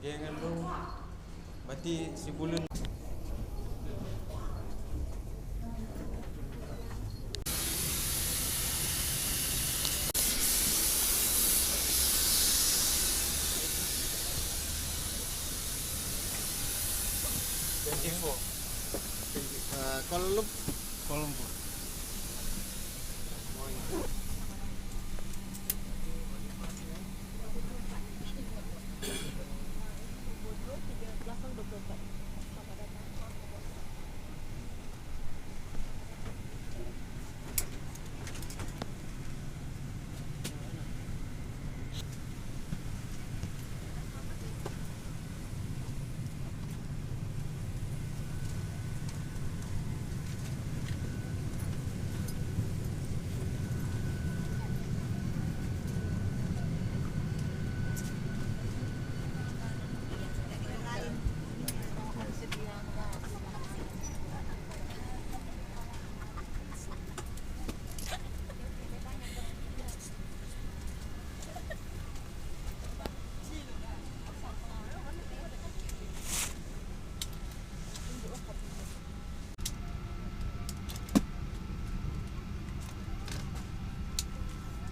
Jangan lu. Berarti si bulan. Info. Kuala Lumpur.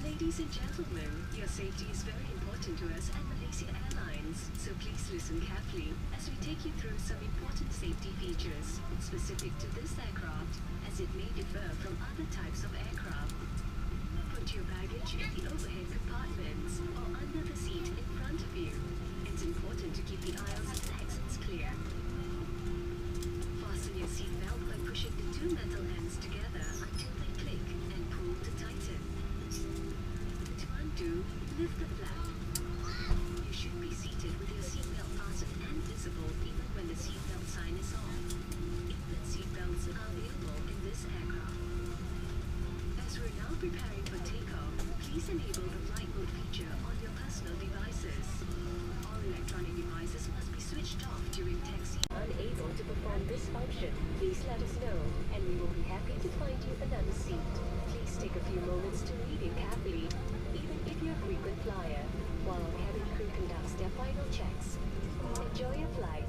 Ladies and gentlemen, your safety is very important to us at Malaysia Airlines, so please listen carefully as we take you through some important safety features specific to this aircraft, as it may differ from other types of aircraft. Put your baggage in the overhead compartments or under the seat in front of you. It's important to keep the aisles and exits clear. Fasten your seatbelt by pushing the two metal ends together until they click and pull to tighten. Lift the flap. You should be seated with your seatbelt fastened and visible even when the seatbelt sign is off. Infant seatbelts are available in this aircraft. As we're now preparing for takeoff, please enable the flight mode feature on your personal devices. All electronic devices must be switched off during taxi. Unable to perform this function, please let us know, and we will be happy to find you another seat. Please take a few moments to read it carefully. Even if you're a frequent flyer, while our cabin crew conducts their final checks. Enjoy your flight.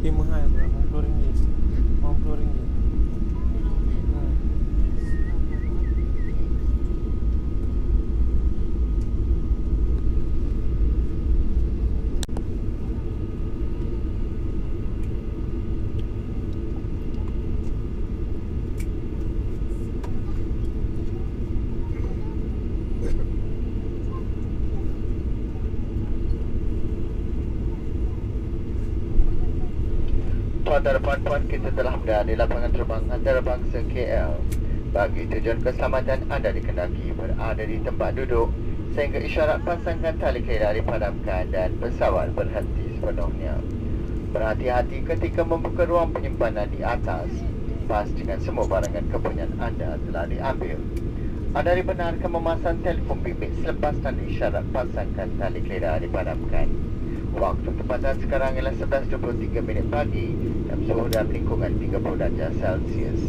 Tapi mahal pula, RM50. RM50. Tuan-tuan dan puan-puan, kita telah berada di lapangan terbang antarabangsa KL. Bagi tujuan keselamatan anda dikendaki berada di tempat duduk sehingga isyarat pasangkan tali kelihar dipadamkan dan pesawat berhenti sepenuhnya. Berhati-hati ketika membuka ruang penyimpanan di atas. Pastikan semua barangan kepunyaan anda telah diambil. Anda dibenarkan memasang telefon bimbit selepas tanda isyarat pasangkan tali kelihar dipadamkan. Waktu tempatan sekarang ialah 11.23 pagi dan suhu dalam lingkungan 30 darjah Celsius.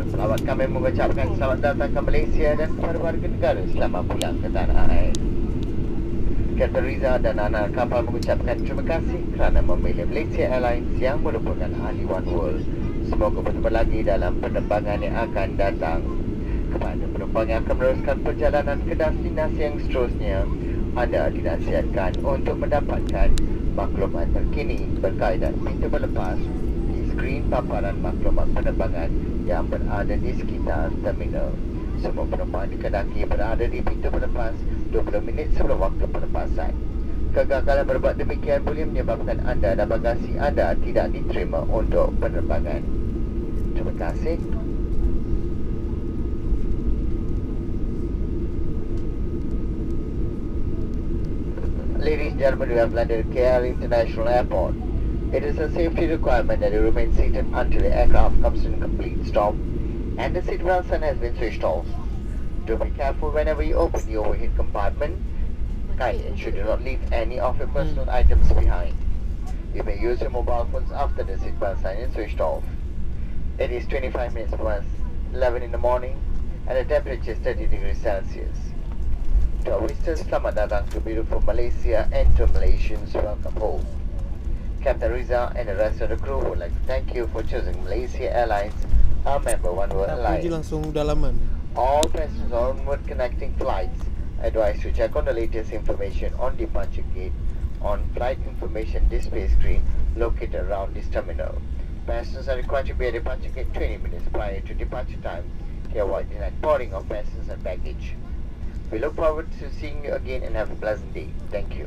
Pelawat kami mengucapkan selamat datang ke Malaysia dan kepada warga negara selamat pulang ke tanah air. Kapten Riza dan anak kapal mengucapkan terima kasih kerana memilih Malaysia Airlines yang merupakan ahli One World. Semoga bertemu lagi dalam penerbangan yang akan datang. Kepada penumpang yang akan meneruskan perjalanan ke destinasi yang seterusnya, anda dinasihatkan untuk mendapatkan maklumat terkini berkaitan pintu berlepas di skrin paparan maklumat penerbangan yang berada di sekitar terminal. Semua penumpang dikendaki berada di pintu berlepas 20 minit sebelum waktu pelepasan. Kegagalan berbuat demikian boleh menyebabkan anda dan bagasi anda tidak diterima untuk penerbangan. Terima kasih. Ladies and gentlemen, we have landed at KL International Airport. It is a safety requirement that you remain seated until the aircraft comes to a complete stop and the seatbelt sign has been switched off. Do be careful whenever you open the overhead compartment. Kindly ensure you do not leave any of your personal items behind. You may use your mobile phones after the seatbelt sign is switched off. It is 25 minutes past 11 in the morning and the temperature is 30 degrees Celsius. To our visitors, selamat datang to beautiful Malaysia and to Malaysians, welcome home. Captain Riza and the rest of the crew would like to thank you for choosing Malaysia Airlines, our member One World Tak puji Alliance. langsung dalaman. All passengers on onward connecting flights advised to check on the latest information on departure gate on flight information display screen located around this terminal. Passengers are required to be at departure gate 20 minutes prior to departure time to avoid denied boarding of passengers and baggage. We look forward to seeing you again and have a pleasant day. Thank you.